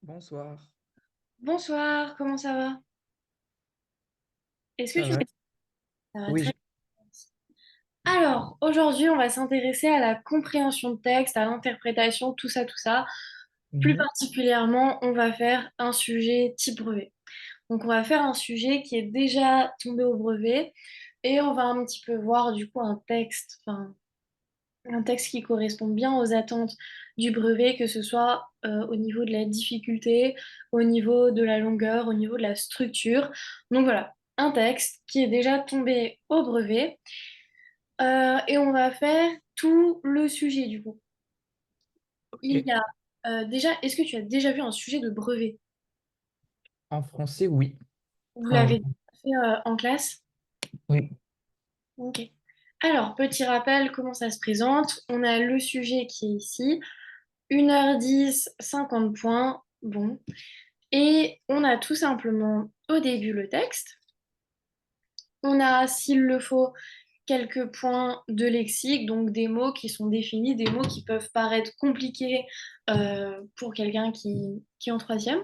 Bonsoir, Bonsoir, comment ça va? Est-ce que ça tu... va? Ça va Oui, très bien. Alors, aujourd'hui, on va s'intéresser à la compréhension de texte, à l'interprétation, tout ça, tout ça. Plus Mhm. particulièrement, on va faire un sujet type brevet. Donc, on va faire un sujet qui est déjà tombé au brevet et on va un petit peu voir du coup un texte qui correspond bien aux attentes du brevet, que ce soit au niveau de la difficulté, au niveau de la longueur, au niveau de la structure. Donc voilà, un texte qui est déjà tombé au brevet. Et on va faire tout le sujet du coup. Il Ok. y a déjà, est-ce que tu as déjà vu un sujet de brevet? En français, oui. Vous Enfin, l'avez fait en classe? oui. Ok. Alors, petit rappel, comment ça se présente? On a le sujet qui est ici, 1h10, 50 points. Bon. Et on a tout simplement au début le texte. On a, s'il le faut, quelques points de lexique, donc des mots qui sont définis, des mots qui peuvent paraître compliqués pour quelqu'un qui est en troisième.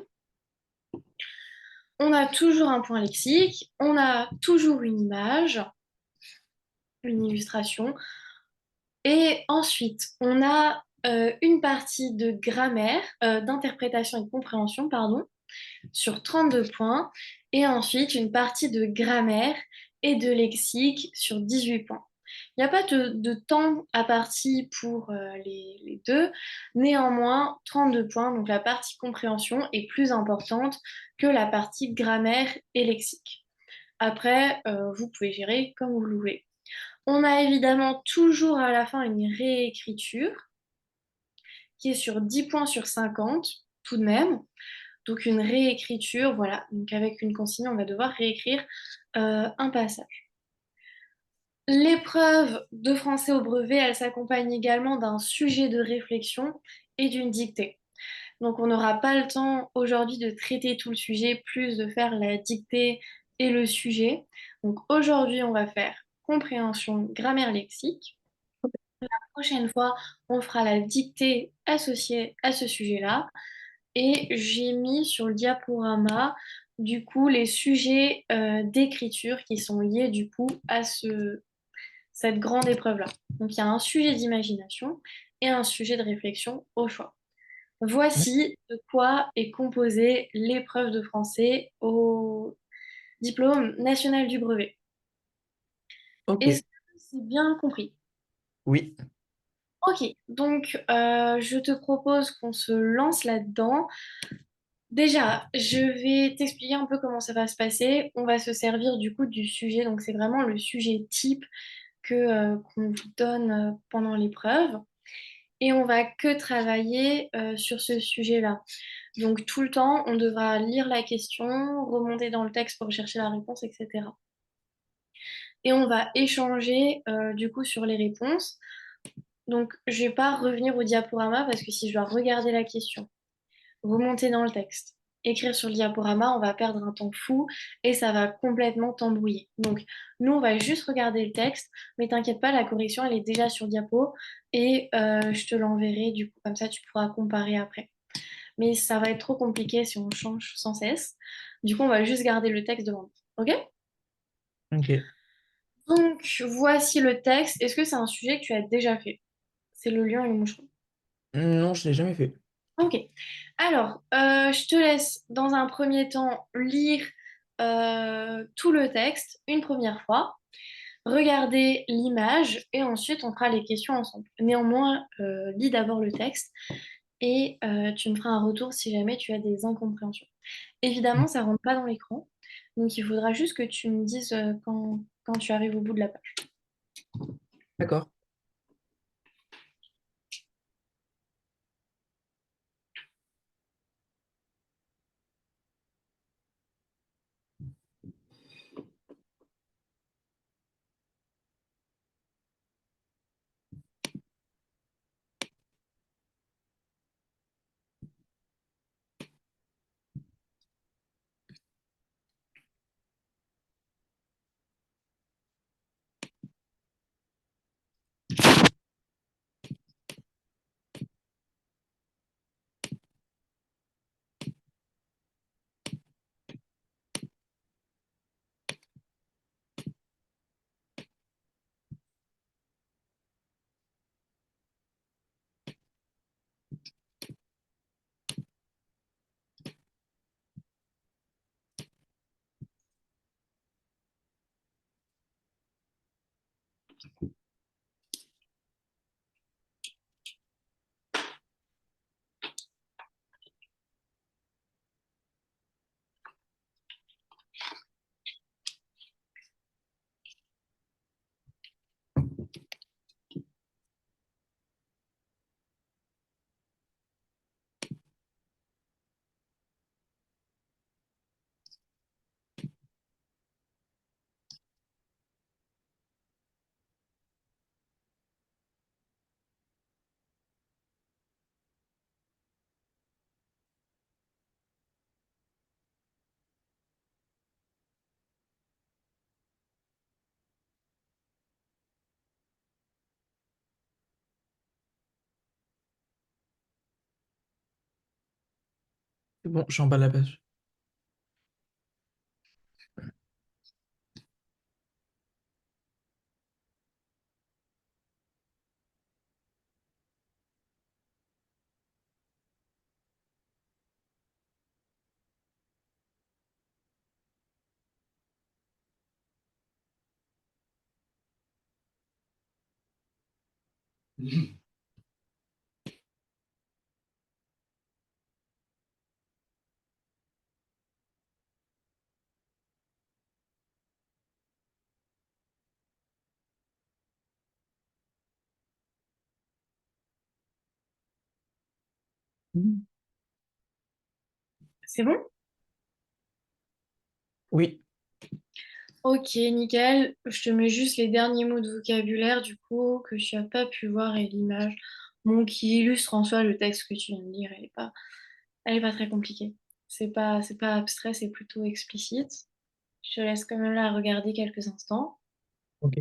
On a toujours un point lexique, on a toujours une image, une illustration, et ensuite on a une partie de grammaire, d'interprétation et de compréhension, pardon, sur 32 points, et ensuite une partie de grammaire et de lexique sur 18 points. Il n'y a pas de temps à partie pour les deux. Néanmoins, 32 points, donc la partie compréhension est plus importante que la partie grammaire et lexique. Après, vous pouvez gérer comme vous le voulez. On a évidemment toujours à la fin une réécriture qui est sur 10 points sur 50, tout de même. Donc une réécriture, voilà. Donc avec une consigne, on va devoir réécrire un passage. L'épreuve de français au brevet, elle s'accompagne également d'un sujet de réflexion et d'une dictée. Donc on n'aura pas le temps aujourd'hui de traiter tout le sujet, plus de faire la dictée et le sujet. Donc aujourd'hui, on va faire compréhension, grammaire, lexique. La prochaine fois, on fera la dictée associée à ce sujet-là. Et j'ai mis sur le diaporama, du coup, les sujets d'écriture qui sont liés, du coup, à cette grande épreuve-là. Donc, il y a un sujet d'imagination et un sujet de réflexion au choix. Ouais. Voici de quoi est composée l'épreuve de français au diplôme national du brevet. Ok. Est-ce que c'est bien compris? Oui. Ok, donc je te propose qu'on se lance là-dedans. Déjà, je vais t'expliquer un peu comment ça va se passer. On va se servir du coup du sujet, donc c'est vraiment le sujet type qu'on vous donne pendant l'épreuve. Et on va que travailler sur ce sujet-là. Donc tout le temps, on devra lire la question, remonter dans le texte pour chercher la réponse, etc. Et on va échanger du coup sur les réponses. Donc je vais pas revenir au diaporama parce que si je dois regarder la question, remonter dans le texte, écrire sur le diaporama, on va perdre un temps fou et ça va complètement t'embrouiller. Donc, nous, on va juste regarder le texte, mais t'inquiète pas, la correction, elle est déjà sur diapo et je te l'enverrai, du coup, comme ça, tu pourras comparer après. Mais ça va être trop compliqué si on change sans cesse. Du coup, on va juste garder le texte devant nous. OK? Ok. Donc, voici le texte. Est-ce que c'est un sujet que tu as déjà fait? C'est le lion et le moucheron. Non, je l'ai jamais fait. Ok. Alors, je te laisse dans un premier temps lire tout le texte une première fois, regarder l'image et ensuite on fera les questions ensemble. Néanmoins, lis d'abord le texte et tu me feras un retour si jamais tu as des incompréhensions. Évidemment, ça rentre pas dans l'écran, donc il faudra juste que tu me dises quand tu arrives au bout de la page. D'accord. C'est bon, j'emballe la page. Mhm. C'est bon? Oui, Ok, nickel. Je te mets juste les derniers mots de vocabulaire du coup que tu n'as pas pu voir et l'image. Bon, qui illustre en soi le texte que tu viens de lire. Elle est pas très compliquée. C'est pas abstrait, c'est plutôt explicite. Je te laisse quand même la regarder quelques instants. ok.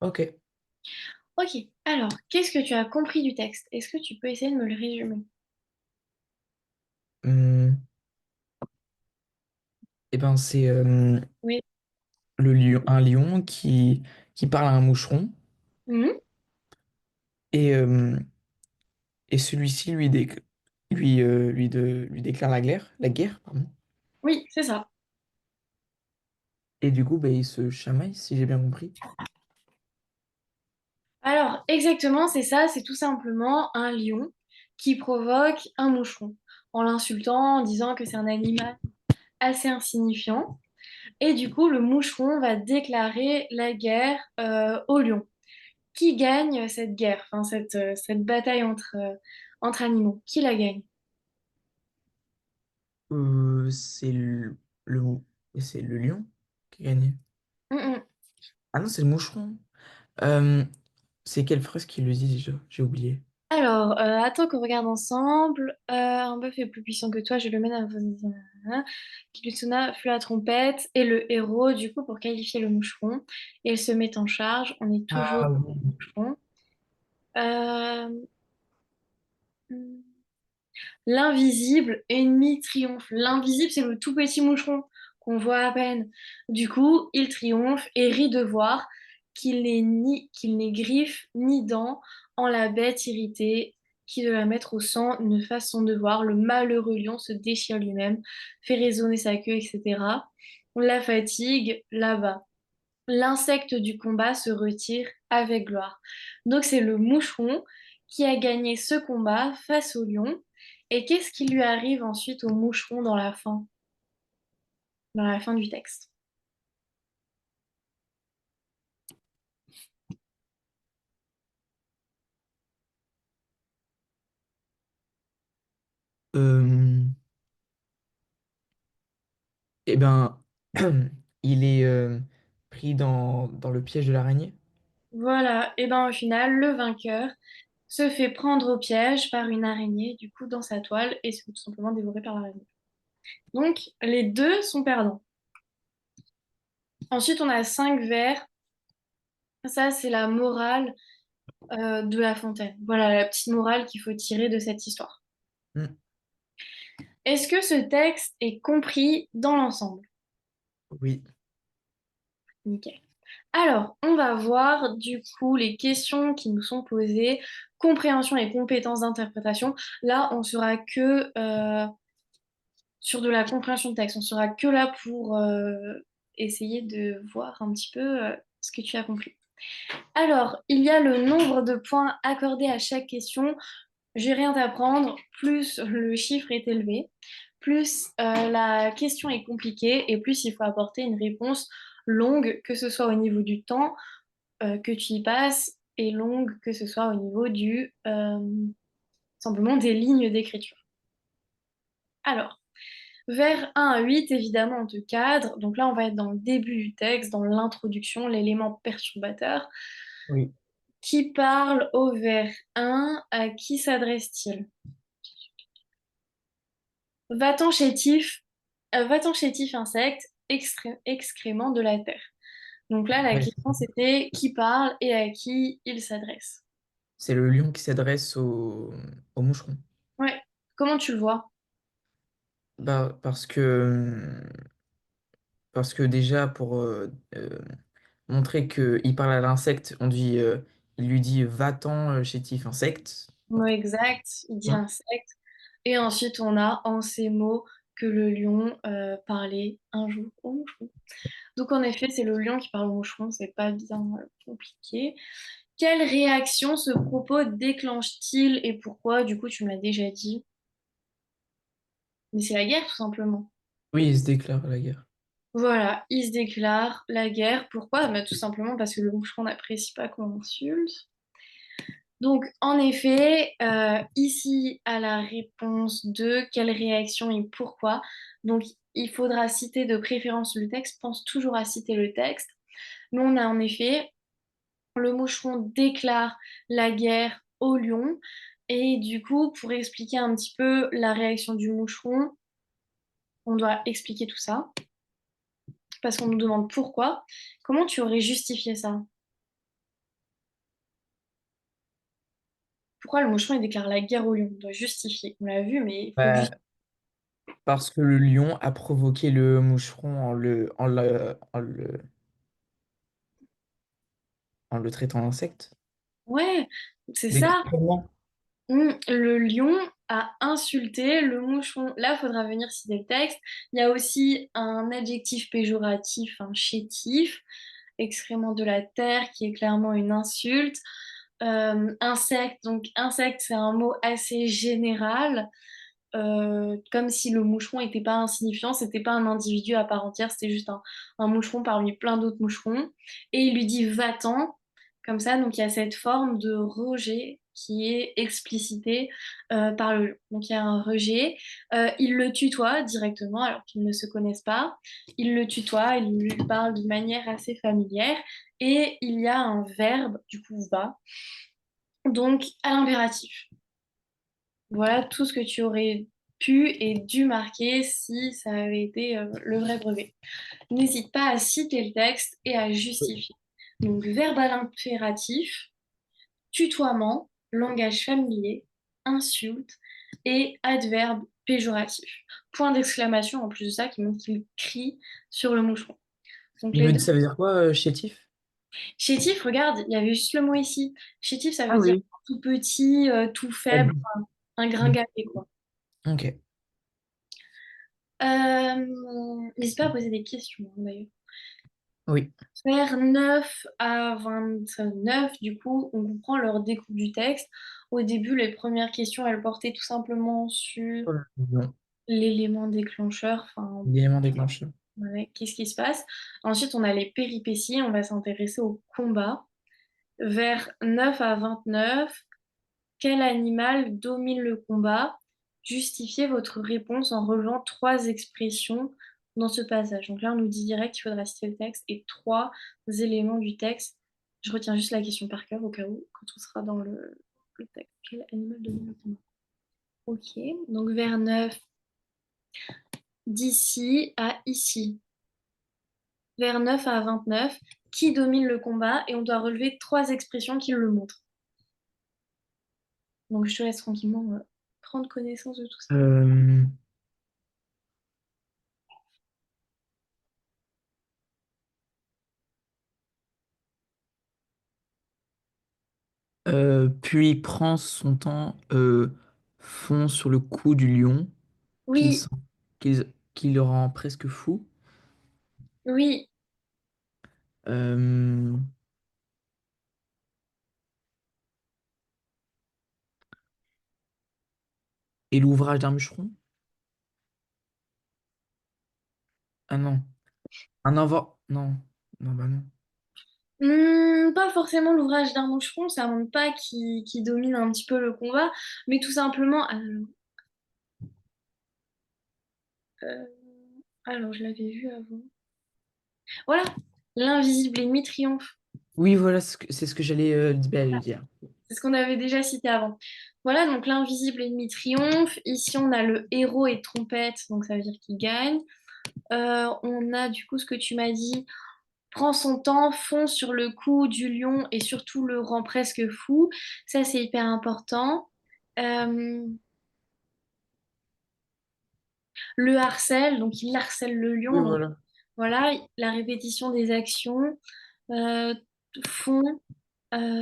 Ok. Ok, alors, qu'est-ce que tu as compris du texte? Est-ce que tu peux essayer de me le résumer? Hum, eh ben, c'est Oui. un lion qui parle à un moucheron Mhm. et, et celui-ci lui déclare la guerre, pardon. Oui, c'est ça. Et du coup, bah, il se chamaille, si j'ai bien compris. Alors, exactement, c'est ça, c'est tout simplement un lion qui provoque un moucheron en l'insultant, en disant que c'est un animal assez insignifiant. Et du coup, le moucheron va déclarer la guerre au lion. Qui gagne cette guerre, enfin cette bataille entre animaux? Qui la gagne? C'est le, c'est le lion qui a gagné. Mm, mm. Ah non, c'est le moucheron. Euh, c'est quelle phrase qui le dit déjà? J'ai oublié. Alors, attends qu'on regarde ensemble. Un bœuf est plus puissant que toi, je le mène à qui lui sonna fut la trompette et le héros, du coup, pour qualifier le moucheron. Et il se met en charge. On est toujours Ah oui. moucheron. Euh, L'invisible ennemi triomphe. L'invisible, c'est le tout petit moucheron qu'on voit à peine. Du coup, il triomphe et rit de voir qu'il n'ait griffe ni dents en la bête irritée qui de la mettre au sang ne fasse son devoir. Le malheureux lion se déchire lui-même, fait résonner sa queue, etc. On la fatigue, là-bas. L'insecte du combat se retire avec gloire. Donc c'est le moucheron qui a gagné ce combat face au lion. Et qu'est-ce qui lui arrive ensuite au moucheron dans la fin du texte? Euh, eh ben, il est pris dans le piège de l'araignée. Voilà, et ben au final, le vainqueur se fait prendre au piège par une araignée, du coup, dans sa toile, et se fait tout simplement dévorer par l'araignée. Donc, les deux sont perdants. Ensuite, on a 5 vers. Ça, c'est la morale de La Fontaine. Voilà la petite morale qu'il faut tirer de cette histoire. Hmm. Est-ce que ce texte est compris dans l'ensemble? Oui, Nickel. Alors, on va voir du coup les questions qui nous sont posées, compréhension et compétences d'interprétation. Là, on sera que sur de la compréhension de texte. On sera que là pour essayer de voir un petit peu ce que tu as compris. Alors, il y a le nombre de points accordés à chaque question. J'ai rien à t'apprendre. Plus le chiffre est élevé, plus la question est compliquée et plus il faut apporter une réponse longue, que ce soit au niveau du temps que tu y passes et longue, que ce soit au niveau du simplement des lignes d'écriture. Alors, vers 1 à 8, évidemment, on te cadre. Donc là, on va être dans le début du texte, dans l'introduction, l'élément perturbateur. oui. Qui parle au vers 1? À qui s'adresse-t-il? Va-t'en chétif, va-t'en chétif insecte, excrément de la terre. Donc là, la Ouais, question c'était qui parle et à qui il s'adresse. c'est le lion qui s'adresse au moucheron. Ouais, comment tu le vois? Bah, parce que déjà, pour montrer qu'il parle à l'insecte, il lui dit va-t'en, chétif insecte. Mot exact, il dit Hein. insecte. Et ensuite, on a en ces mots que le lion parlait un jour au moucheron. Donc en effet, c'est le lion qui parle au moucheron, c'est pas bien compliqué. Quelle réaction ce propos déclenche-t-il et pourquoi? Du coup, tu me l'as déjà dit. Mais c'est la guerre, tout simplement. Oui, il se déclare la guerre. Voilà, il se déclare la guerre. Pourquoi? Bah, tout simplement parce que le moucheron n'apprécie pas qu'on l'insulte. Donc, en effet, ici, à la réponse de quelle réaction et pourquoi. Donc, il faudra citer de préférence le texte. Pense toujours à citer le texte. Mais on a en effet, le moucheron déclare la guerre au lion. Et du coup, pour expliquer un petit peu la réaction du moucheron, on doit expliquer tout ça. Parce qu'on nous demande pourquoi. Comment tu aurais justifié ça? Pourquoi le moucheron il déclare la guerre au lion? On doit justifier. On l'a vu, mais il faut Bah, justifier. parce que le lion a provoqué le moucheron en le traitant d'insecte. Ouais, c'est Décrit ça. comment? Le lion a insulté le moucheron. Là, il faudra venir citer le texte. Il y a aussi un adjectif péjoratif, un chétif, excrément de la terre, qui est clairement une insulte. Insecte, donc insecte, c'est un mot assez général. Comme si le moucheron n'était pas insignifiant, c'était pas un individu à part entière, c'était juste un moucheron parmi plein d'autres moucherons. Et il lui dit va-t'en, comme ça, donc il y a cette forme de rejet qui est explicitée par le lion. Donc il y a un rejet. Il le tutoie directement alors qu'ils ne se connaissent pas. Il le tutoie, il lui parle de manière assez familière. Et il y a un verbe, du coup va, donc à l'impératif. Voilà tout ce que tu aurais pu et dû marquer si ça avait été le vrai brevet. N'hésite pas à citer le texte et à justifier. Donc, verbe à l'impératif, tutoiement, langage familier, insulte et adverbe péjoratif. Point d'exclamation en plus de ça qui montre qu'il crie sur le moucheron. Donc les deux. Ça veut dire quoi, chétif? Chétif, regarde, il y avait juste le mot ici. Chétif, ça Ah veut dire oui. tout petit, tout faible, Faible. un Mm. gringalet, quoi. Ok. N'hésite pas à poser des questions, hein, d'ailleurs. Oui. Vers 9 à 29, du coup, on comprend leur découpe du texte. Au début, les premières questions, elles portaient tout simplement sur Voilà. Non. l'élément déclencheur, enfin, L'élément déclencheur. ouais, qu'est-ce qui se passe. Ensuite, on a les péripéties, on va s'intéresser au combat. Vers 9 à 29, quel animal domine le combat? Justifiez votre réponse en relevant trois expressions dans ce passage. Donc là, on nous dit direct qu'il faudra citer le texte et trois éléments du texte. Je retiens juste la question par cœur au cas où, quand on sera dans le... Tac, quel animal domine le combat? Ok, donc vers 9 d'ici à ici. Vers 9 à 29, qui domine le combat? Et on doit relever trois expressions qui le montrent. Donc je te laisse tranquillement prendre connaissance de tout ça. Euh, puis prend son temps, fond sur le cou du lion, qu'il Oui, sent, qu'il le rend presque fou. oui, Euh, et l'ouvrage d'un bûcheron? Ah non. Un invent. Non. Non, bah non. Pas forcément l'ouvrage d'un moucheron, ça montre pas qui domine un petit peu le combat, mais tout simplement, euh, alors je l'avais vu avant. Voilà, l'invisible ennemi triomphe. Oui, voilà, c'est ce que j'allais le dire. C'est ce qu'on avait déjà cité avant. Voilà, donc l'invisible ennemi triomphe. Ici, on a le héros et trompette, donc ça veut dire qu'il gagne. On a du coup ce que tu m'as dit, prend son temps, fonce sur le cou du lion et surtout le rend presque fou. Ça, c'est hyper important. Euh, le harcèle, donc il harcèle le Oui, lion. Donc voilà. voilà, la répétition des actions euh, fond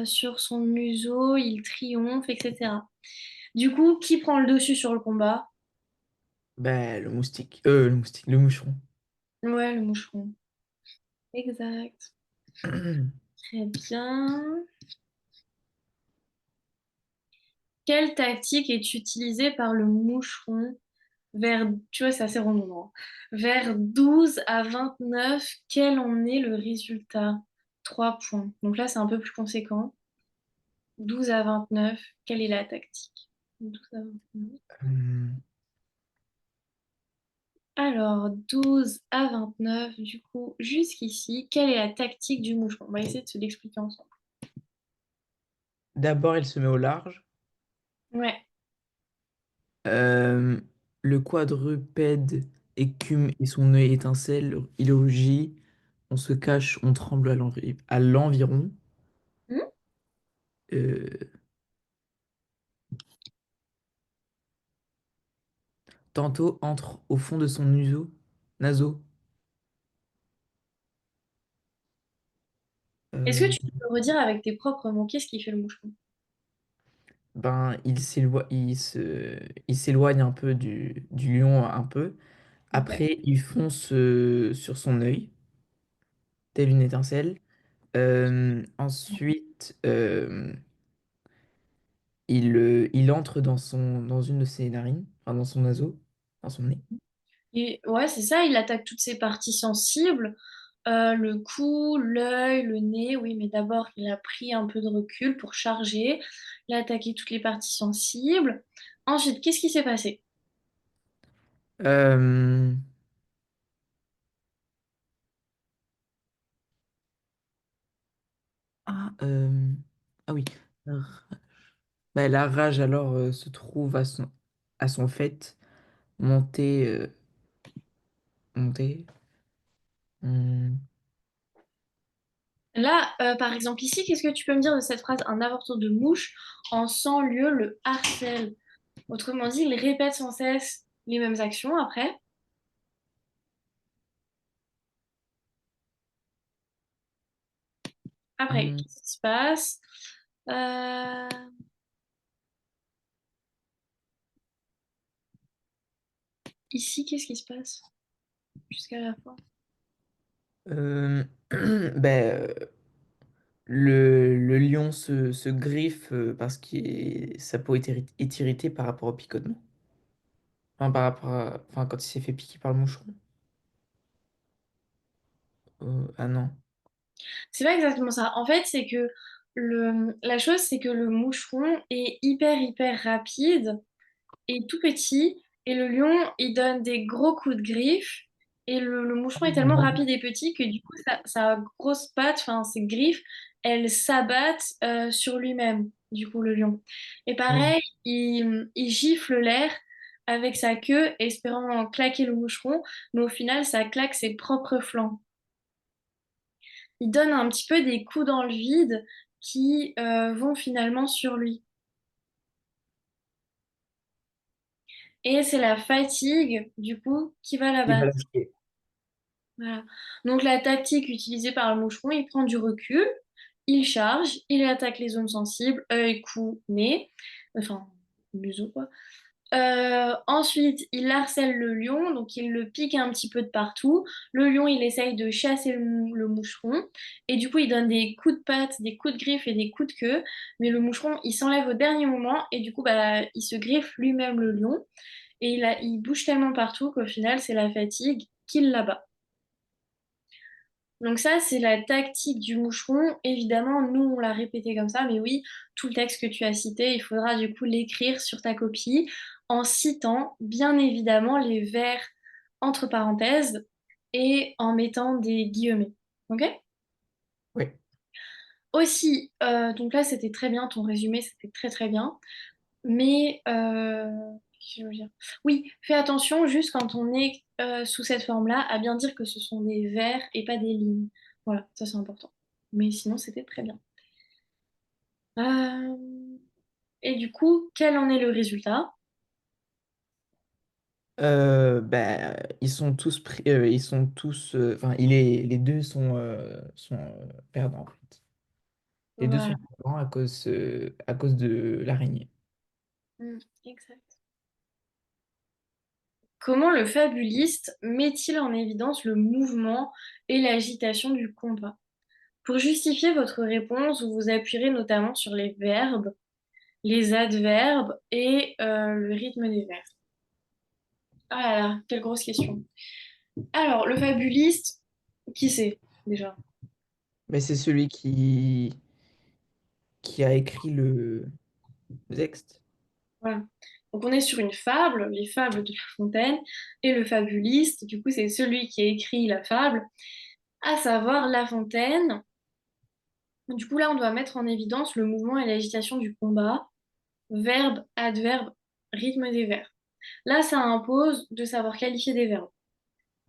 sur son museau, il triomphe, etc. Du coup, qui prend le dessus sur le combat? Bah, le moustique. Le moustique, le moucheron. Ouais, le moucheron. Exact. Très bien. Quelle tactique est utilisée par le moucheron vers, tu vois, c'est assez redondant, hein. Vers 12 à 29, quel en est le résultat? 3 points. Donc là, c'est un peu plus conséquent. 12 à 29, quelle est la tactique? 12 à 29. Euh, Alors, 12 à 29, du coup, jusqu'ici, quelle est la tactique du moucheron? On va essayer de se l'expliquer ensemble. D'abord, il se met au large. Ouais. Euh, le quadrupède écume et son œil étincelle. Il rugit. On se cache, on tremble à l'environ. Hmm. Euh, tantôt entre au fond de son naseau. Est-ce que Euh, tu peux redire avec tes propres mots qu'est-ce qui fait le moucheron? ben, il s'éloigne un peu du lion, un peu. Ok. Après, il fonce sur son œil, telle une étincelle. Ensuite, il entre dans une de ses narines, enfin dans son naseau, dans son nez. Et ouais, c'est ça, il attaque toutes ses parties sensibles, le cou, l'œil, le nez, oui, mais d'abord, il a pris un peu de recul pour charger, il a attaqué toutes les parties sensibles. Ensuite, qu'est-ce qui s'est passé? Euh, ah, ah oui. Bah, la rage alors se trouve à son fait, monter, monter. Hmm. Là, par exemple, ici, qu'est-ce que tu peux me dire de cette phrase? Un avorton de mouche en 100 lieux le harcèle. Autrement dit, il répète sans cesse les mêmes actions après. Après, Hmm. qu'est-ce qui se passe? Euh, Ici, qu'est-ce qui se passe jusqu'à la fin? Euh, ben, le lion se griffe parce que sa peau est irritée par rapport au picotement. Enfin, enfin, quand il s'est fait piquer par le moucheron. Ah non. C'est pas exactement ça. En fait, c'est que la chose, c'est que le moucheron est hyper rapide et tout petit, et le lion, il donne des gros coups de griffe, et le moucheron est tellement rapide et petit que du coup, sa grosse patte, enfin ses griffes, elles s'abattent sur lui-même. du coup, le lion. Et Oui. pareil, il gifle l'air avec sa queue, espérant claquer le moucheron, mais au final, ça claque ses propres flancs. Il donne un petit peu des coups dans le vide qui vont finalement sur lui. Et c'est la fatigue, du coup, qui va Il va l'abattre. lâcher. Voilà. Donc la tactique utilisée par le moucheron, il prend du recul, il charge, il attaque les zones sensibles, œil, cou, nez, enfin, museau quoi. Ensuite, il harcèle le lion, donc il le pique un petit peu de partout. Le lion, il essaye de chasser le moucheron, et du coup, il donne des coups de patte, des coups de griffe et des coups de queue. Mais le moucheron, il s'enlève au dernier moment, et du coup, bah, il se griffe lui-même le lion, et il bouge tellement partout qu'au final, c'est la fatigue qui l'abat. Donc ça, c'est la tactique du moucheron. Évidemment, nous, on l'a répété comme ça, mais oui, tout le texte que tu as cité, il faudra du coup l'écrire sur ta copie en citant bien évidemment les vers entre parenthèses et en mettant des guillemets. Ok? Oui. Aussi, donc là, c'était très bien, ton résumé, c'était très très bien. Mais, qu'est-ce que je veux dire? Oui, fais attention, juste quand on est sous cette forme-là, à bien dire que ce sont des vers et pas des lignes. Voilà, ça c'est important. Mais sinon, c'était très bien. Euh, Et du coup, quel en est le résultat? Ils sont tous enfin, les deux sont perdants en fait. Les deux Voilà. sont perdants à cause de l'araignée. Mm, exact. Comment le fabuliste met-il en évidence le mouvement et l'agitation du combat? Pour justifier votre réponse, vous vous appuierez notamment sur les verbes, les adverbes et le rythme des vers. Ah là là, quelle grosse question. Alors, le fabuliste, qui c'est déjà? Mais c'est celui qui a écrit le texte. Voilà. Donc, on est sur une fable, les fables de La Fontaine, et le fabuliste, du coup, c'est celui qui a écrit la fable, à savoir La Fontaine. Du coup, là, on doit mettre en évidence le mouvement et l'agitation du combat, verbe, adverbe, rythme des vers. Là, ça impose de savoir qualifier des verbes,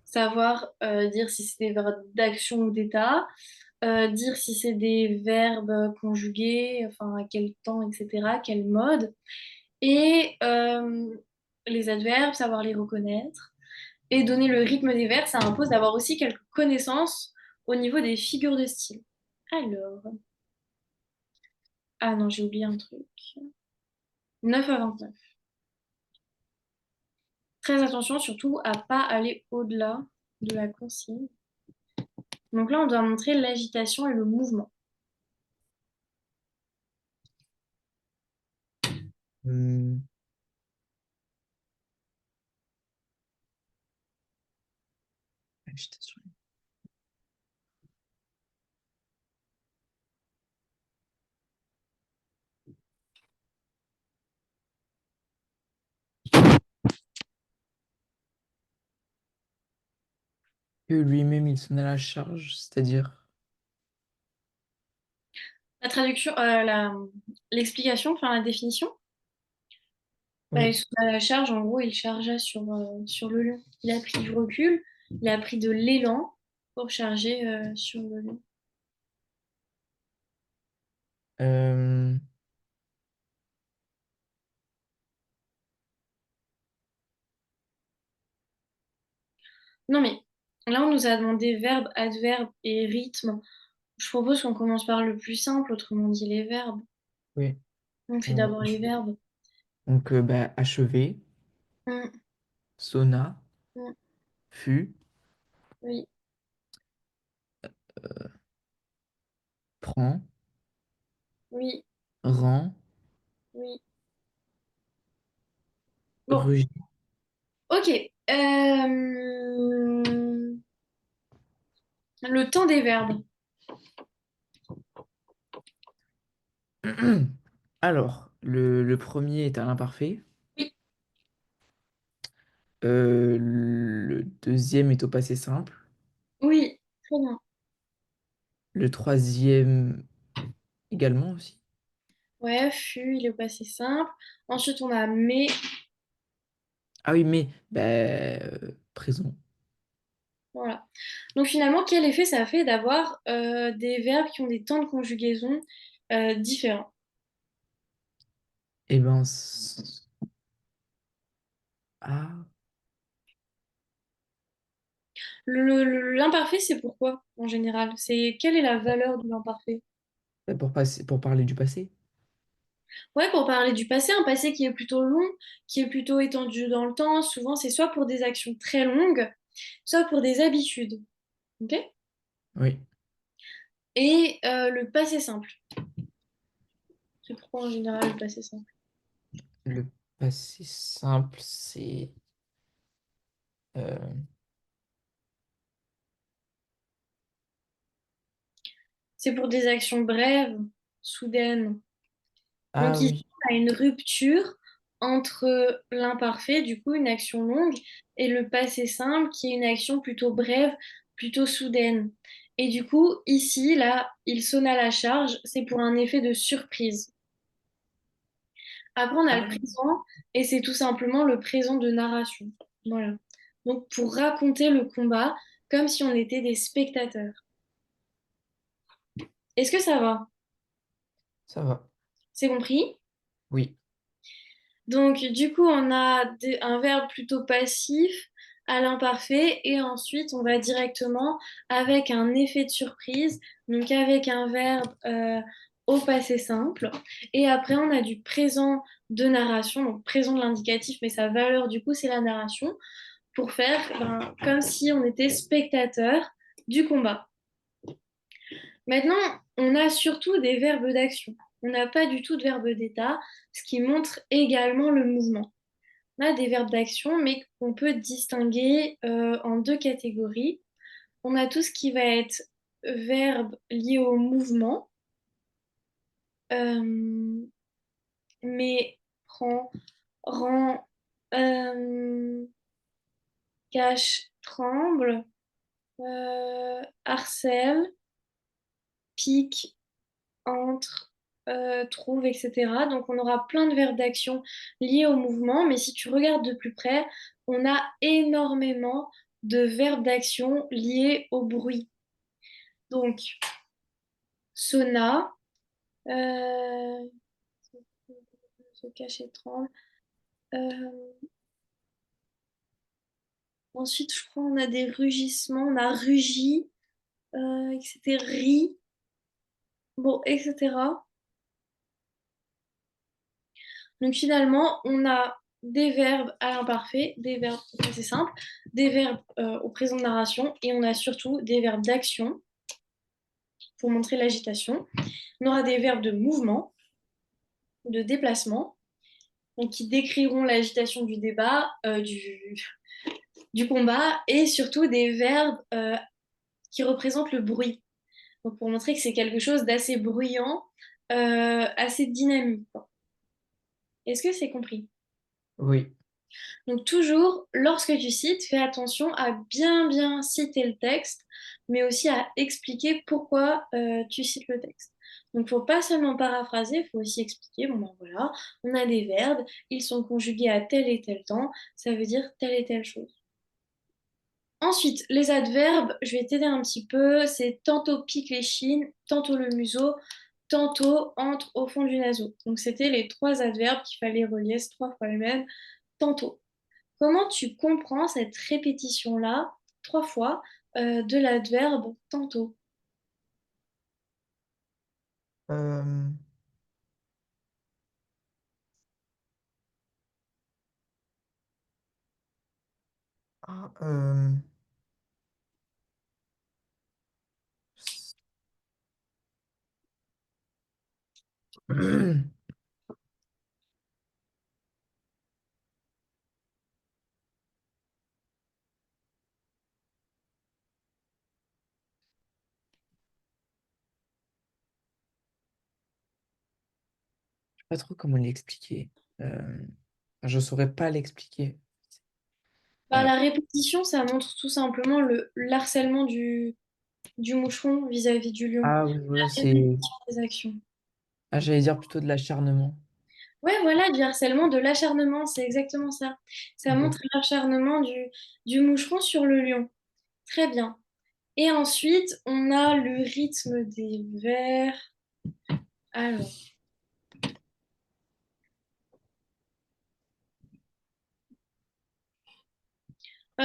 savoir dire si c'est des verbes d'action ou d'état, dire si c'est des verbes conjugués, enfin à quel temps, etc., quel mode, et les adverbes, savoir les reconnaître, et donner le rythme des vers, ça impose d'avoir aussi quelques connaissances au niveau des figures de style. Alors, ah non, j'ai oublié un truc. 9 à 29. Très attention surtout à pas aller au-delà de la consigne. Donc là, on doit montrer l'agitation et le mouvement. Hmm, agitation. Que lui-même il s'en a la charge, c'est-à-dire. La traduction, l'explication, enfin la définition. Bah, Oui. sous la charge, en gros, il chargea sur le lion. Il a pris du recul, il a pris de l'élan pour charger sur le lion. Euh, Non, mais là, on nous a demandé verbe, adverbe et rythme. Je propose qu'on commence par le plus simple, autrement dit les verbes. oui. On fait Euh, d'abord les verbes. achever, Mm, sonna, mm, fut, oui, prend, oui, rend, oui. Bon, rugit. ok. Le temps des verbes. Alors, le premier est un imparfait. Oui, Le deuxième est au passé simple. oui, très bien. Le troisième également aussi. Ouais, fut, il est au passé simple. Ensuite, on a mais. Ah oui, mais présent. Voilà. Donc finalement, quel effet ça fait d'avoir des verbes qui ont des temps de conjugaison différents? Eh ben, ah, L'imparfait, c'est pourquoi en général? C'est quelle est la valeur de l'imparfait? pour parler du passé. Ouais, pour parler du passé, un passé qui est plutôt long, qui est plutôt étendu dans le temps, souvent c'est soit pour des actions très longues, soit pour des habitudes. Ok. Oui. Et le passé simple. C'est pourquoi en général le passé simple. Le passé simple, c'est euh, C'est pour des actions brèves, soudaines. ah Donc ici, oui. on a une rupture entre l'imparfait, du coup une action longue, et le passé simple, qui est une action plutôt brève, plutôt soudaine. Et du coup, ici, là, il sonne à la charge, c'est pour un effet de surprise. Après, on a le Ah, présent, et c'est tout simplement le présent de narration. Voilà. Donc pour raconter le combat comme si on était des spectateurs. Est-ce que ça va? ça va. C'est compris? Oui. Donc, du coup, on a un verbe plutôt passif à l'imparfait et ensuite, on va directement avec un effet de surprise, donc avec un verbe au passé simple. Et après, on a du présent de narration, donc présent de l'indicatif, mais sa valeur, du coup, c'est la narration, pour faire ben, comme si on était spectateur du combat. Maintenant, on a surtout des verbes d'action. On n'a pas du tout de verbe d'état, ce qui montre également le mouvement. On a des verbes d'action, mais qu'on peut distinguer en deux catégories. On a tout ce qui va être verbe lié au mouvement, euh, mais prend, rend, euh, cache, tremble, harcèle, pique, entre, trouve, etc. Donc on aura plein de verbes d'action liés au mouvement, mais si tu regardes de plus près, on a énormément de verbes d'action liés au bruit. Donc sauna, euh, se cacher, tremble. Euh, ensuite, je crois on a des rugissements, on a rugi, etc. Ri, bon, etc. Donc finalement, on a des verbes à l'imparfait, des verbes au passé simple, des verbes au présent de narration et on a surtout des verbes d'action pour montrer l'agitation. On aura des verbes de mouvement, de déplacement, donc qui décriront l'agitation du débat, du combat et surtout des verbes qui représentent le bruit. Donc pour montrer que c'est quelque chose d'assez bruyant, assez dynamique. Est-ce que c'est compris? Oui. Donc toujours, lorsque tu cites, fais attention à bien citer le texte, mais aussi à expliquer pourquoi tu cites le texte. Donc, il ne faut pas seulement paraphraser, il faut aussi expliquer, bon ben voilà, on a des verbes, ils sont conjugués à tel et tel temps, ça veut dire telle et telle chose. Ensuite, les adverbes, je vais t'aider un petit peu, c'est tantôt pique les chines, tantôt le museau, tantôt entre au fond du naseau. Donc, c'était les trois adverbes qu'il fallait relier, c'est trois fois le même, tantôt. Comment tu comprends cette répétition-là, trois fois, de l'adverbe tantôt? Euh, ah, je sais pas trop comment l'expliquer. Je saurais pas l'expliquer. Bah, Euh, la répétition, ça montre tout simplement l'harcèlement du moucheron vis-à-vis du lion. ah oui, voilà, La répétition des actions. Ah, j'allais dire plutôt de l'acharnement. Ouais, voilà, du harcèlement, de l'acharnement, c'est exactement ça. Ça Ok. montre l'acharnement du moucheron sur le lion. Très bien. Et ensuite, on a le rythme des vers. Alors,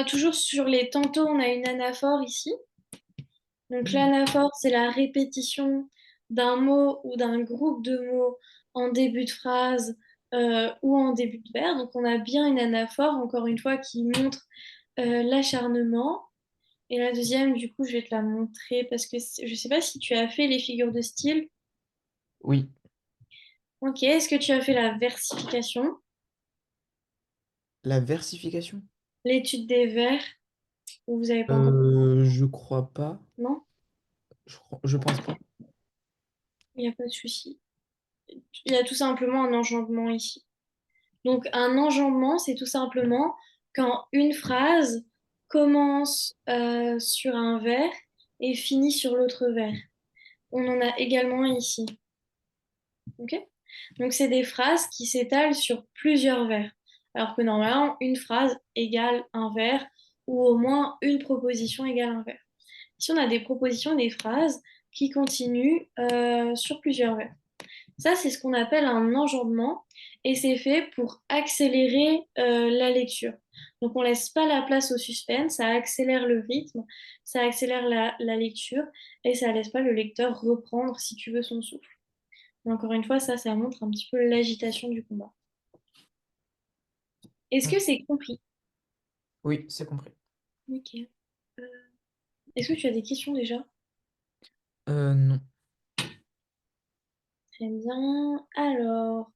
toujours sur les tantôt, on a une anaphore ici. Donc l'anaphore, c'est la répétition d'un mot ou d'un groupe de mots en début de phrase ou en début de vers. Donc on a bien une anaphore, encore une fois, qui montre l'acharnement. Et la deuxième, du coup, je vais te la montrer parce que je ne sais pas si tu as fait les figures de style. Oui. Ok, est-ce que tu as fait la versification, La versification? l'étude des vers, ou vous n'avez pas encore... Je crois pas. Non, Je pense pas. il n'y a pas de souci. Il y a tout simplement un enjambement ici. Donc, un enjambement, c'est tout simplement quand une phrase commence sur un vers et finit sur l'autre vers. On en a également ici. Ok. Donc, c'est des phrases qui s'étalent sur plusieurs vers. Alors que normalement, une phrase égale un vers ou au moins une proposition égale un vers. Ici, on a des propositions et des phrases qui continuent sur plusieurs vers. Ça, c'est ce qu'on appelle un enjambement et c'est fait pour accélérer la lecture. Donc, on ne laisse pas la place au suspense, ça accélère le rythme, ça accélère la lecture et ça ne laisse pas le lecteur reprendre, si tu veux, son souffle. Et encore une fois, ça montre un petit peu l'agitation du combat. Est-ce que Ok. c'est compris? Oui, c'est compris. Ok. Euh, Est-ce que tu as des questions déjà? Non. Très bien. Alors,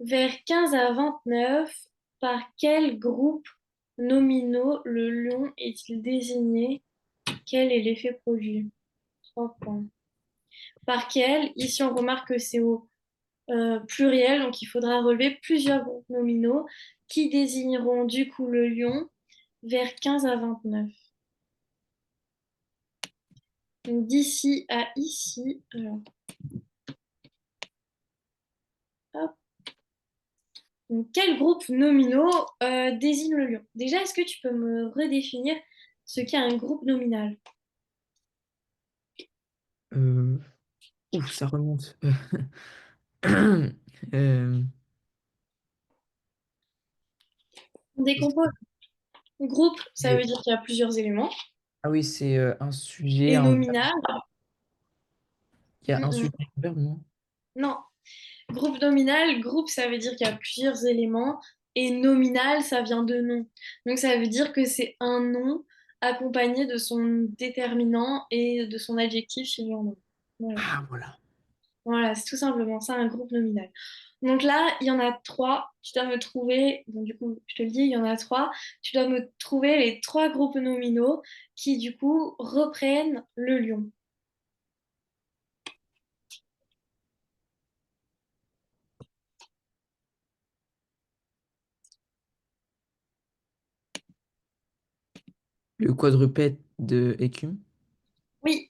vers 15 à 29, par quel groupe nominaux le lion est-il désigné? Quel est l'effet produit? 3 points. Par quel? Ici, on remarque que c'est au pluriel, donc il faudra relever plusieurs groupes nominaux qui désigneront du coup le lion vers 15 à 29. Donc d'ici à ici, alors, hop. Donc, quels groupes nominaux désignent le lion? Déjà, est-ce que tu peux me redéfinir ce qu'est un groupe nominal? Euh, Ouf, ça remonte. Euh, On décompose. Groupe, ça veut et- dire qu'il y a plusieurs éléments. ah oui, c'est un sujet, Et un verbe. nominal, Il y a un mm, sujet, un verbe, non? non. Groupe nominal, groupe, ça veut dire qu'il y a plusieurs éléments. Et nominal, ça vient de nom. Donc, ça veut dire que c'est un nom accompagné de son déterminant et de son adjectif suivi en nom. Voilà. Ah, voilà. Voilà, c'est tout simplement ça, un groupe nominal. Donc là, il y en a trois. Tu dois me trouver, donc du coup, je te le dis, il y en a trois. Tu dois me trouver les trois groupes nominaux qui, du coup, reprennent le lion. Le quadrupède de écume. Oui,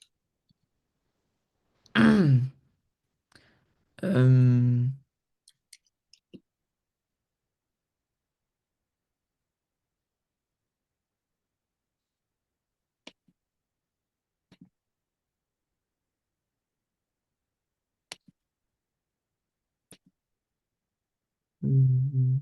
Euh, hum,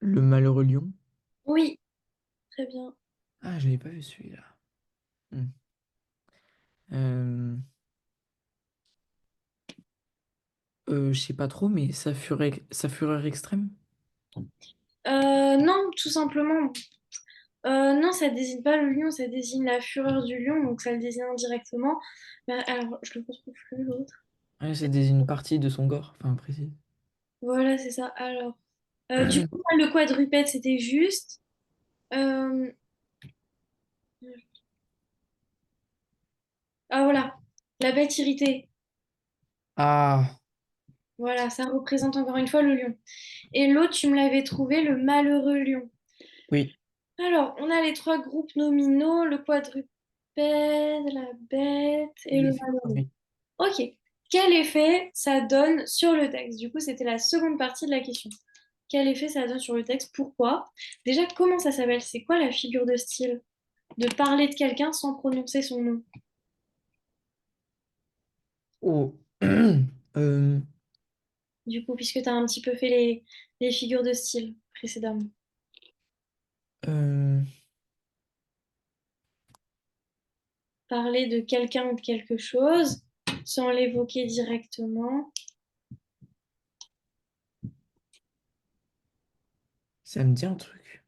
le malheureux lion. oui, très bien. Ah, j'avais pas vu celui-là. Hmm. Euh, je sais pas trop, mais sa fureur extrême. Non, tout simplement. Non, ça désigne pas le lion, ça désigne la fureur du lion, donc ça le désigne indirectement. Mais alors, je le retrouve plus l'autre. Ouais, c'est une partie de son corps, enfin précis. Voilà, c'est ça. Alors, du coup, le quadrupède, c'était juste. Euh, Ah voilà, la bête irritée. Ah, Voilà, ça représente encore une fois le lion. Et l'autre, tu me l'avais trouvé, le malheureux lion. oui, Alors, on a les trois groupes nominaux, le quadrupède, la bête et le oui, malheureux. oui. Ok. Quel effet ça donne sur le texte? Du coup, c'était la seconde partie de la question. Quel effet ça donne sur le texte? Pourquoi? Déjà, comment ça s'appelle? C'est quoi la figure de style? De parler de quelqu'un sans prononcer son nom. Oh. Euh, Du coup, puisque tu as un petit peu fait les figures de style précédemment. euh, Parler de quelqu'un ou de quelque chose sans l'évoquer directement. ça me dit un truc.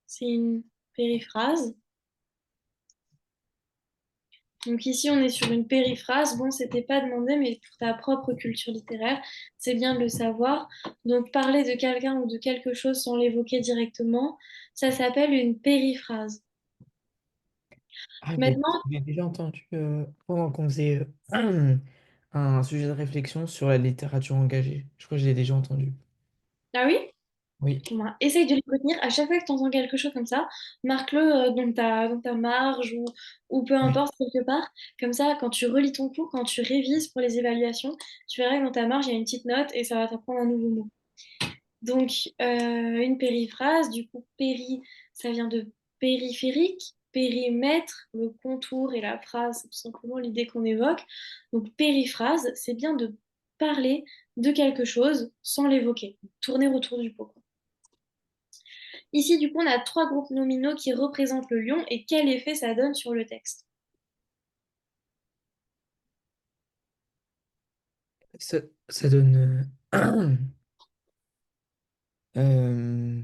C'est une périphrase. Donc ici, on est sur une périphrase. Bon, c'était pas demandé, mais pour ta propre culture littéraire, c'est bien de le savoir. Donc parler de quelqu'un ou de quelque chose sans l'évoquer directement, ça s'appelle une périphrase. Ah, Maintenant, j'ai déjà entendu pendant qu'on faisait un sujet de réflexion sur la littérature engagée. Je crois que je l'ai déjà entendu. ah oui? Oui, Bon, ben, essaye de les retenir. À chaque fois que tu entends quelque chose comme ça, marque-le dans ta marge ou peu oui. importe quelque part. Comme ça, quand tu relis ton cours, quand tu révises pour les évaluations, tu verras que dans ta marge, il y a une petite note et ça va t'apprendre un nouveau mot. Donc, une périphrase, du coup, péri, ça vient de périphérique, périmètre, le contour et la phrase, c'est tout simplement l'idée qu'on évoque. Donc, périphrase, c'est bien de parler de quelque chose sans l'évoquer, tourner autour du pot, quoi. Ici, du coup, on a trois groupes nominaux qui représentent le lion et quel effet ça donne sur le texte. Ça, ça donne. euh,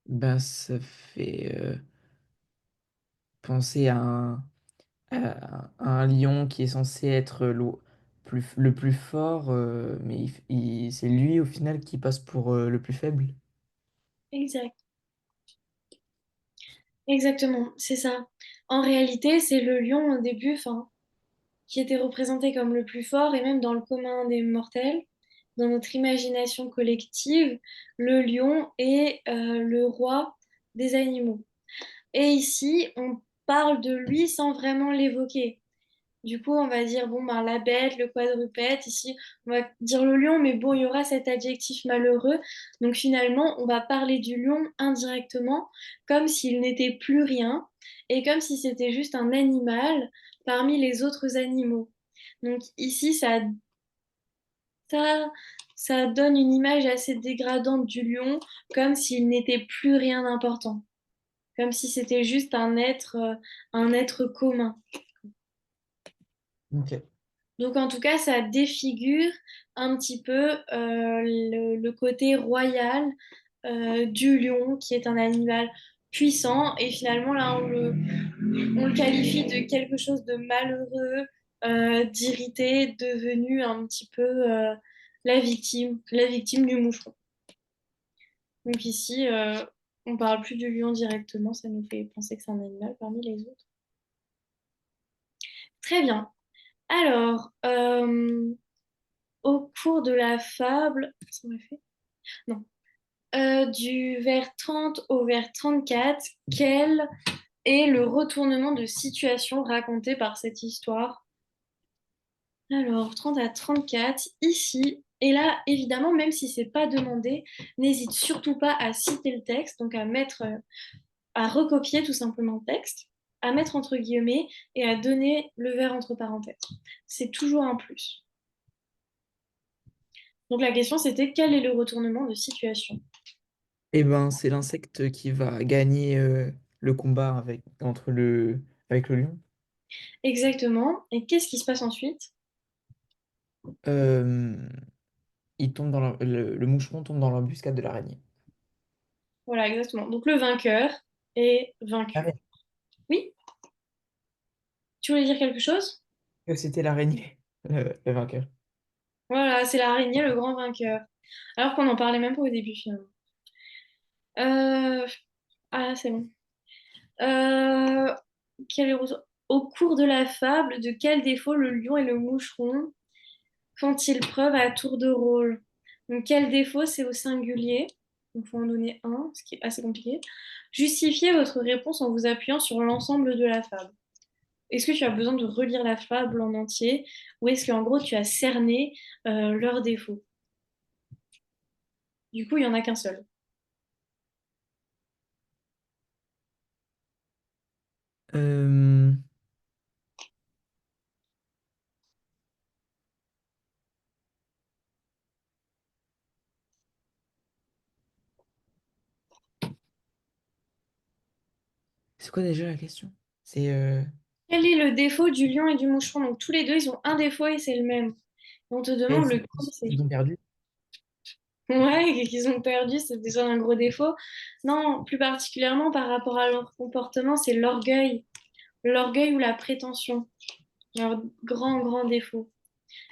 ben, ça fait penser à un lion qui est censé être le plus fort, mais c'est lui au final qui passe pour le plus faible. Exact. Exactement, c'est ça. En réalité, c'est le lion au début, enfin, qui était représenté comme le plus fort, et même dans le commun des mortels, dans notre imagination collective, le lion est le roi des animaux. Et ici, on parle de lui sans vraiment l'évoquer. Du coup, on va dire, bon, ben, la bête, le quadrupède. Ici, on va dire le lion, mais bon, il y aura cet adjectif malheureux. Donc finalement, on va parler du lion indirectement, comme s'il n'était plus rien, et comme si c'était juste un animal parmi les autres animaux. Donc ici, ça, ça donne une image assez dégradante du lion, comme s'il n'était plus rien d'important, comme si c'était juste un être commun. Ok. Donc en tout cas, ça défigure un petit peu le côté royal du lion, qui est un animal puissant. Et finalement, là, on le qualifie de quelque chose de malheureux, d'irrité, devenu un petit peu la victime du moucheron. Donc ici, on parle plus du lion directement, ça nous fait penser que c'est un animal parmi les autres. Très bien. Alors, au cours de la fable, ça m'a fait? Non. Du vers 30 au vers 34, quel est le retournement de situation raconté par cette histoire? Alors, 30 à 34, ici, et là, évidemment, même si c'est pas demandé, n'hésite surtout pas à citer le texte, donc à recopier tout simplement le texte, à mettre entre guillemets et à donner le vers entre parenthèses. C'est toujours un plus. Donc la question c'était quel est le retournement de situation? Eh ben, c'est l'insecte qui va gagner le combat avec le lion. Exactement. Et qu'est-ce qui se passe ensuite? Euh, il tombe le moucheron tombe dans l'embuscade de l'araignée. Voilà, exactement. Donc le vainqueur est vaincu. Araignée. Oui, tu voulais dire quelque chose? Que c'était l'araignée, le vainqueur. Voilà, c'est l'araignée, le grand vainqueur. Alors qu'on n'en parlait même pas au début, finalement. Euh, Ah, c'est bon. Euh, quel est Au cours de la fable, de quel défaut le lion et le moucheron font-ils preuve à tour de rôle? Donc, quel défaut, c'est au singulier. Donc, il faut en donner un, ce qui est assez compliqué. Justifiez votre réponse en vous appuyant sur l'ensemble de la fable. Est-ce que tu as besoin de relire la fable en entier ou est-ce qu'en gros, tu as cerné leurs défauts? Du coup, il n'y en a qu'un seul. Euh, c'est quoi déjà la question? C'est Quel est le défaut du lion et du moucheron? Donc, tous les deux, ils ont un défaut et c'est le même. On te demande lequel c'est. ils ont perdu. Ouais, et qu'ils ont perdu, c'est déjà un gros défaut. Non, plus particulièrement par rapport à leur comportement, c'est l'orgueil. L'orgueil ou la prétention. Leur grand, grand défaut.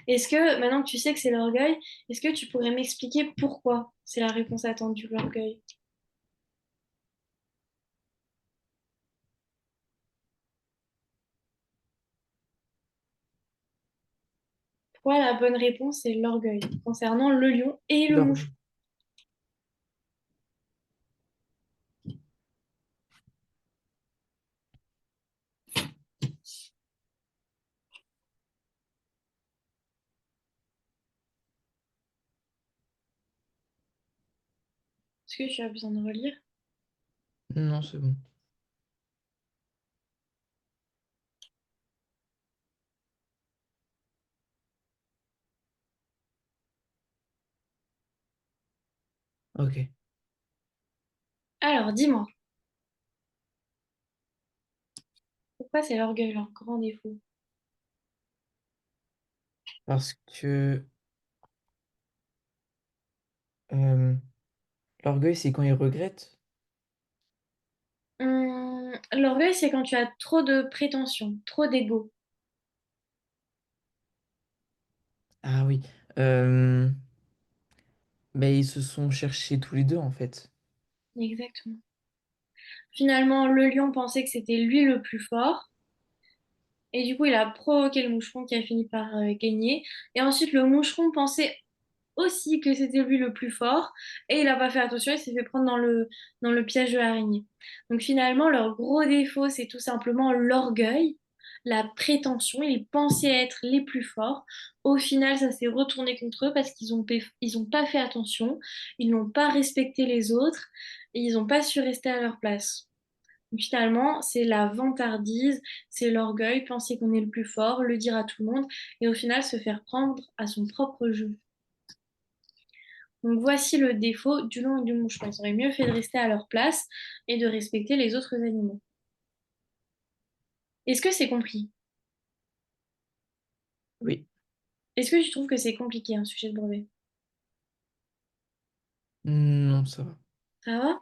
Est-ce que, maintenant que tu sais que c'est l'orgueil, est-ce que tu pourrais m'expliquer pourquoi c'est la réponse attendue, l'orgueil? Pourquoi la bonne réponse, c'est l'orgueil, concernant le lion et le mouche? L'orgueil. Est-ce que tu as besoin de relire? Non, c'est bon. Ok. Alors, dis-moi, pourquoi c'est l'orgueil, leur grand défaut? Parce que euh, l'orgueil, c'est quand ils regrettent. L'orgueil, c'est quand tu as trop de prétention, trop d'ego. Ah oui. Ben, ils se sont cherchés tous les deux, en fait. Exactement. Finalement, le lion pensait que c'était lui le plus fort. Et du coup, il a provoqué le moucheron qui a fini par gagner. Et ensuite, le moucheron pensait aussi que c'était lui le plus fort. Et il n'a pas fait attention, il s'est fait prendre dans le piège de l'araignée. Donc finalement, leur gros défaut, c'est tout simplement l'orgueil, la prétention. Ils pensaient être les plus forts. Au final, ça s'est retourné contre eux parce qu'ils ont pas fait attention, ils n'ont pas respecté les autres et ils n'ont pas su rester à leur place. Donc, finalement, c'est la vantardise, c'est l'orgueil, penser qu'on est le plus fort, le dire à tout le monde et au final se faire prendre à son propre jeu. Donc voici le défaut du lion et du moucheron. Ils auraient mieux fait de rester à leur place et de respecter les autres animaux. Est-ce que c'est compris? Oui. Est-ce que tu trouves que c'est compliqué un sujet de brevet? Non, ça va. Ça va?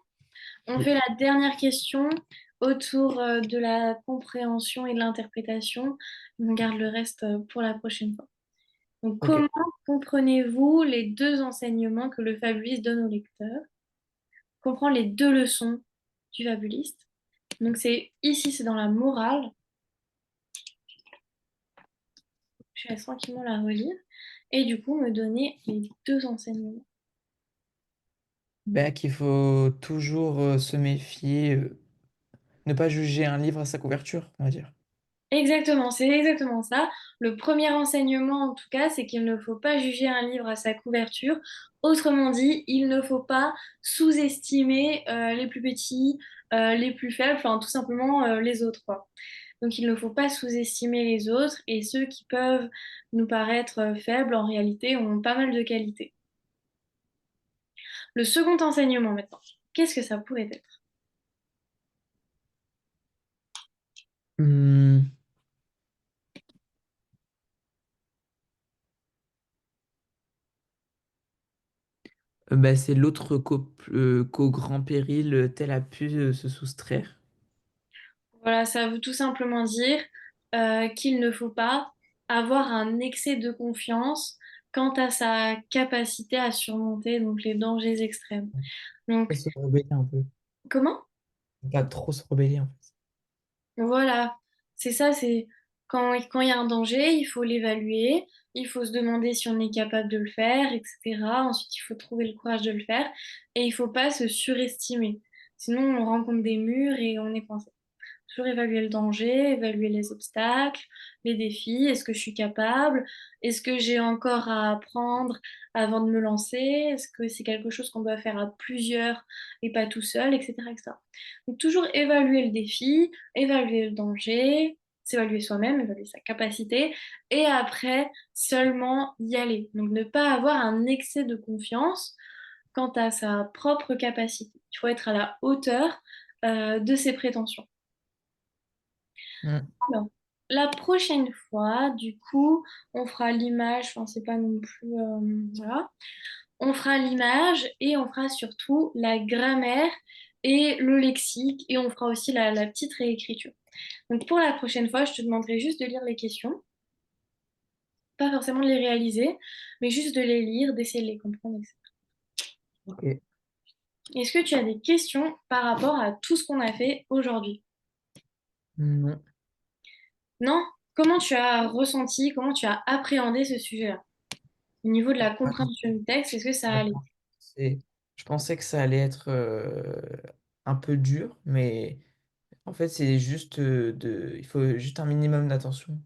On fait Oui. la dernière question autour de la compréhension et de l'interprétation. On garde le reste pour la prochaine fois. Donc, Ok. comment comprenez-vous les deux enseignements que le fabuliste donne au lecteur? Comprend les deux leçons du fabuliste. Donc, c'est dans la morale. Je vais tranquillement la relire. Et du coup, me donner les deux enseignements. Ben, qu'il faut toujours se méfier, ne pas juger un livre à sa couverture, on va dire. Exactement, c'est exactement ça. Le premier enseignement, en tout cas, c'est qu'il ne faut pas juger un livre à sa couverture. Autrement dit, il ne faut pas sous-estimer les plus petits, les plus faibles, enfin tout simplement les autres, quoi. Donc il ne faut pas sous-estimer les autres et ceux qui peuvent nous paraître faibles, en réalité, ont pas mal de qualités. Le second enseignement maintenant, qu'est-ce que ça pourrait être? Hmm, ben, c'est l'autre qu'au grand péril, tel a pu se soustraire. Voilà, ça veut tout simplement dire qu'il ne faut pas avoir un excès de confiance quant à sa capacité à surmonter donc, les dangers extrêmes. Donc, Pas se rebeller un peu. comment? Pas trop se rebeller, en fait. Voilà, c'est ça, c'est quand il y a un danger, il faut l'évaluer, il faut se demander si on est capable de le faire, etc. Ensuite, il faut trouver le courage de le faire et il faut pas se surestimer. Sinon, on rencontre des murs et on est coincé. Toujours évaluer le danger, évaluer les obstacles, les défis. Est-ce que je suis capable? Est-ce que j'ai encore à apprendre avant de me lancer? Est-ce que c'est quelque chose qu'on doit faire à plusieurs et pas tout seul, etc., etc. Donc toujours évaluer le défi, évaluer le danger, s'évaluer soi-même, évaluer sa capacité, et après seulement y aller. Donc ne pas avoir un excès de confiance quant à sa propre capacité. Il faut être à la hauteur de ses prétentions. Mm. Alors, la prochaine fois, du coup, on fera l'image, enfin, c'est pas non plus, voilà. On fera l'image et on fera surtout la grammaire et le lexique et on fera aussi la petite réécriture. Donc, pour la prochaine fois, je te demanderai juste de lire les questions, pas forcément de les réaliser, mais juste de les lire, d'essayer de les comprendre, etc. Ok. Est-ce que tu as des questions par rapport à tout ce qu'on a fait aujourd'hui? Non. Non? Comment tu as ressenti, comment tu as appréhendé ce sujet-là? Au niveau de la compréhension du texte, est-ce que ça allait? C'est- Je pensais que ça allait être un peu dur, mais en fait, c'est juste il faut juste un minimum d'attention.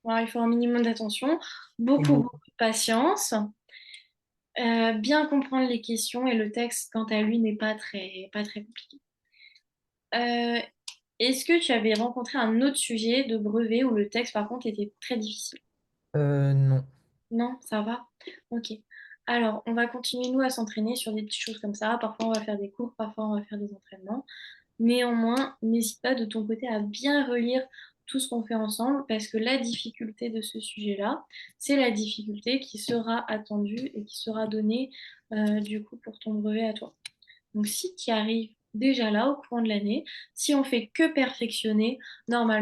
Voilà, il faut un minimum d'attention, Et beaucoup, mots. beaucoup de patience, bien comprendre les questions et le texte, quant à lui, n'est pas très compliqué. Euh, Est-ce que tu avais rencontré un autre sujet de brevet où le texte, par contre, était très difficile? Non. Non, ça va? Ok. Alors, on va continuer, nous, à s'entraîner sur des petites choses comme ça. Parfois, on va faire des cours, parfois, on va faire des entraînements. Néanmoins, n'hésite pas de ton côté à bien relire tout ce qu'on fait ensemble parce que la difficulté de ce sujet-là, c'est la difficulté qui sera attendue et qui sera donnée du coup pour ton brevet à toi. Donc si tu y arrives déjà là au courant de l'année, si on fait que perfectionner, normalement,